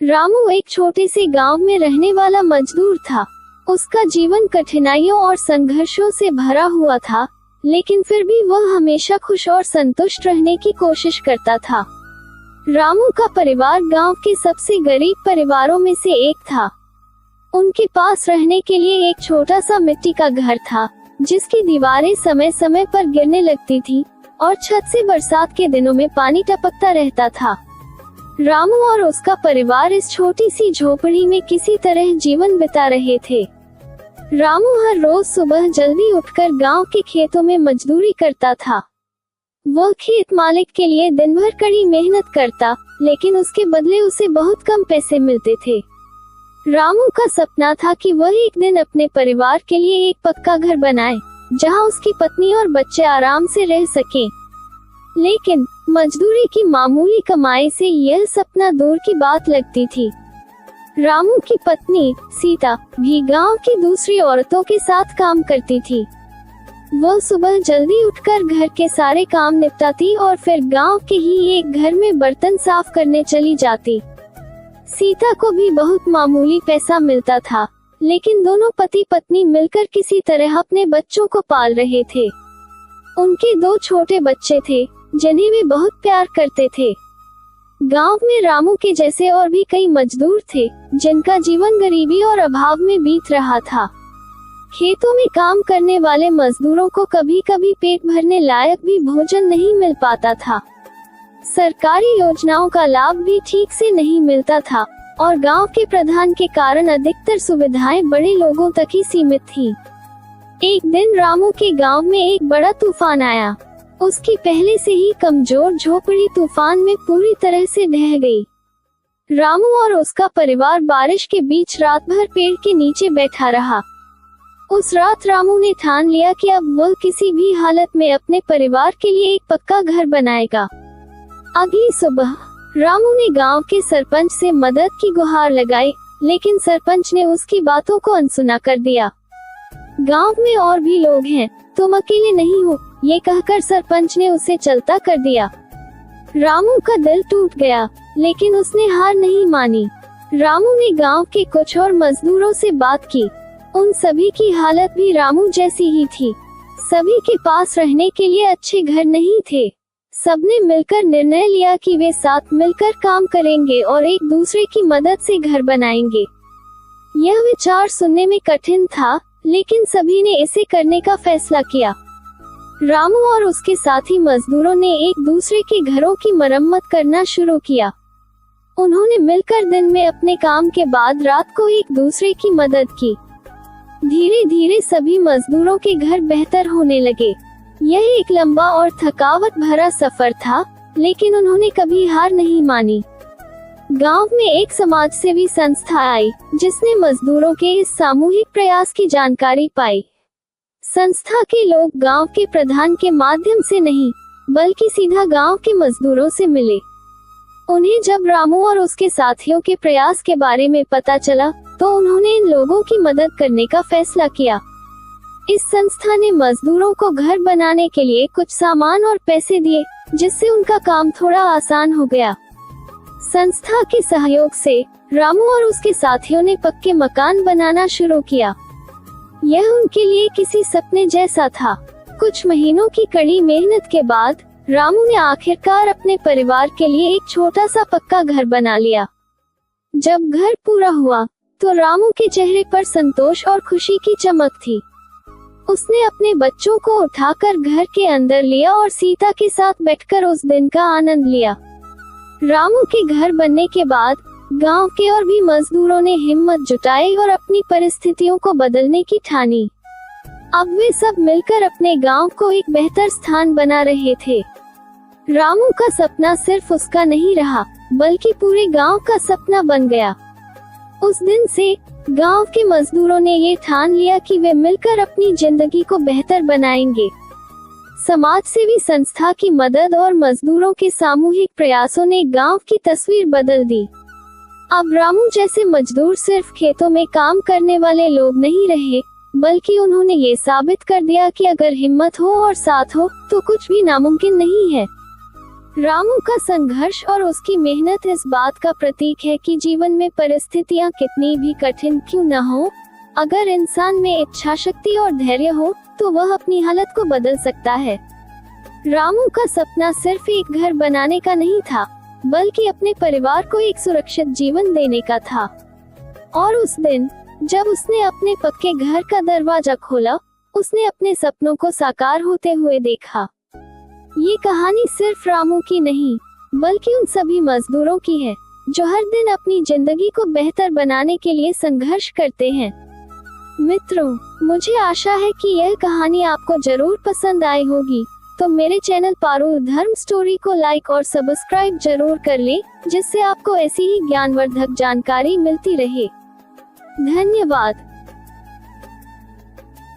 रामू एक छोटे से गांव में रहने वाला मजदूर था। उसका जीवन कठिनाइयों और संघर्षों से भरा हुआ था, लेकिन फिर भी वह हमेशा खुश और संतुष्ट रहने की कोशिश करता था। रामू का परिवार गांव के सबसे गरीब परिवारों में से एक था। उनके पास रहने के लिए एक छोटा सा मिट्टी का घर था, जिसकी दीवारें समय समय पर गिरने लगती थी और छत से बरसात के दिनों में पानी टपकता रहता था। रामू और उसका परिवार इस छोटी सी झोपड़ी में किसी तरह जीवन बिता रहे थे। रामू हर रोज सुबह जल्दी उठकर गांव के खेतों में मजदूरी करता था। वह खेत मालिक के लिए दिन भर कड़ी मेहनत करता, लेकिन उसके बदले उसे बहुत कम पैसे मिलते थे। रामू का सपना था कि वह एक दिन अपने परिवार के लिए एक पक्का घर बनाए, जहां उसकी पत्नी और बच्चे आराम से रह सकें। लेकिन मजदूरी की मामूली कमाई से यह सपना दूर की बात लगती थी। रामू की पत्नी सीता भी गांव की दूसरी औरतों के साथ काम करती थी। वह सुबह जल्दी उठकर घर के सारे काम निपटाती और फिर गांव के ही एक घर में बर्तन साफ करने चली जाती। सीता को भी बहुत मामूली पैसा मिलता था, लेकिन दोनों पति पत्नी मिलकर किसी तरह अपने बच्चों को पाल रहे थे। उनके 2 छोटे बच्चे थे, जिन्हें वे बहुत प्यार करते थे। गांव में रामू के जैसे और भी कई मजदूर थे, जिनका जीवन गरीबी और अभाव में बीत रहा था। खेतों में काम करने वाले मजदूरों को कभी कभी पेट भरने लायक भी भोजन नहीं मिल पाता था। सरकारी योजनाओं का लाभ भी ठीक से नहीं मिलता था और गांव के प्रधान के कारण अधिकतर सुविधाएं बड़े लोगों तक ही सीमित थी। एक दिन रामू के गांव में एक बड़ा तूफान आया। उसकी पहले से ही कमजोर झोपड़ी तूफान में पूरी तरह से ढह गई। रामू और उसका परिवार बारिश के बीच रात भर पेड़ के नीचे बैठा रहा। उस रात रामू ने ठान लिया कि अब वह किसी भी हालत में अपने परिवार के लिए एक पक्का घर बनाएगा। अगली सुबह रामू ने गांव के सरपंच से मदद की गुहार लगाई, लेकिन सरपंच ने उसकी बातों को अनसुना कर दिया। गांव में और भी लोग हैं, तुम अकेले नहीं हो, ये कहकर सरपंच ने उसे चलता कर दिया। रामू का दिल टूट गया, लेकिन उसने हार नहीं मानी। रामू ने गांव के कुछ और मजदूरों से बात की। उन सभी की हालत भी रामू जैसी ही थी। सभी के पास रहने के लिए अच्छे घर नहीं थे। सबने मिलकर निर्णय लिया कि वे साथ मिलकर काम करेंगे और एक दूसरे की मदद से घर बनाएंगे। यह विचार सुनने में कठिन था, लेकिन सभी ने इसे करने का फैसला किया। रामू और उसके साथी मजदूरों ने एक दूसरे के घरों की मरम्मत करना शुरू किया। उन्होंने मिलकर दिन में अपने काम के बाद रात को एक दूसरे की मदद की। धीरे धीरे सभी मजदूरों के घर बेहतर होने लगे। यह एक लंबा और थकावट भरा सफर था, लेकिन उन्होंने कभी हार नहीं मानी। गांव में एक समाज सेवी संस्था आई, जिसने मजदूरों के इस सामूहिक प्रयास की जानकारी पाई। संस्था के लोग गांव के प्रधान के माध्यम से नहीं, बल्कि सीधा गांव के मजदूरों से मिले। उन्हें जब रामू और उसके साथियों के प्रयास के बारे में पता चला, तो उन्होंने इन लोगों की मदद करने का फैसला किया। इस संस्था ने मजदूरों को घर बनाने के लिए कुछ सामान और पैसे दिए, जिससे उनका काम थोड़ा आसान हो गया। संस्था के सहयोग से रामू और उसके साथियों ने पक्के मकान बनाना शुरू किया। यह उनके लिए किसी सपने जैसा था। कुछ महीनों की कड़ी मेहनत के बाद रामू ने आखिरकार अपने परिवार के लिए एक छोटा सा पक्का घर बना लिया। जब घर पूरा हुआ, तो रामू के चेहरे पर संतोष और खुशी की चमक थी। उसने अपने बच्चों को उठाकर घर के अंदर लिया और सीता के साथ बैठकर उस दिन का आनंद लिया। रामू के घर बनने के बाद गांव के और भी मजदूरों ने हिम्मत जुटाई और अपनी परिस्थितियों को बदलने की ठानी। अब वे सब मिलकर अपने गांव को एक बेहतर स्थान बना रहे थे। रामू का सपना सिर्फ उसका नहीं रहा, बल्कि पूरे गांव का सपना बन गया। उस दिन से गांव के मजदूरों ने ये ठान लिया कि वे मिलकर अपनी जिंदगी को बेहतर बनाएंगे। समाज सेवी संस्था की मदद और मजदूरों के सामूहिक प्रयासों ने गांव की तस्वीर बदल दी। अब रामू जैसे मजदूर सिर्फ खेतों में काम करने वाले लोग नहीं रहे, बल्कि उन्होंने ये साबित कर दिया कि अगर हिम्मत हो और साथ हो, तो कुछ भी नामुमकिन नहीं है। रामू का संघर्ष और उसकी मेहनत इस बात का प्रतीक है कि जीवन में परिस्थितियां कितनी भी कठिन क्यों न हो, अगर इंसान में इच्छा शक्ति और धैर्य हो तो वह अपनी हालत को बदल सकता है। रामू का सपना सिर्फ एक घर बनाने का नहीं था, बल्कि अपने परिवार को एक सुरक्षित जीवन देने का था। और उस दिन जब उसने अपने पक्के घर का दरवाजा खोला, उसने अपने सपनों को साकार होते हुए देखा। ये कहानी सिर्फ रामू की नहीं, बल्कि उन सभी मजदूरों की है जो हर दिन अपनी जिंदगी को बेहतर बनाने के लिए संघर्ष करते हैं। मित्रों, मुझे आशा है कि यह कहानी आपको जरूर पसंद आई होगी, तो मेरे चैनल पारुल धर्म स्टोरी को लाइक और सब्सक्राइब जरूर कर लें, जिससे आपको ऐसी ही ज्ञानवर्धक जानकारी मिलती रहे। धन्यवाद।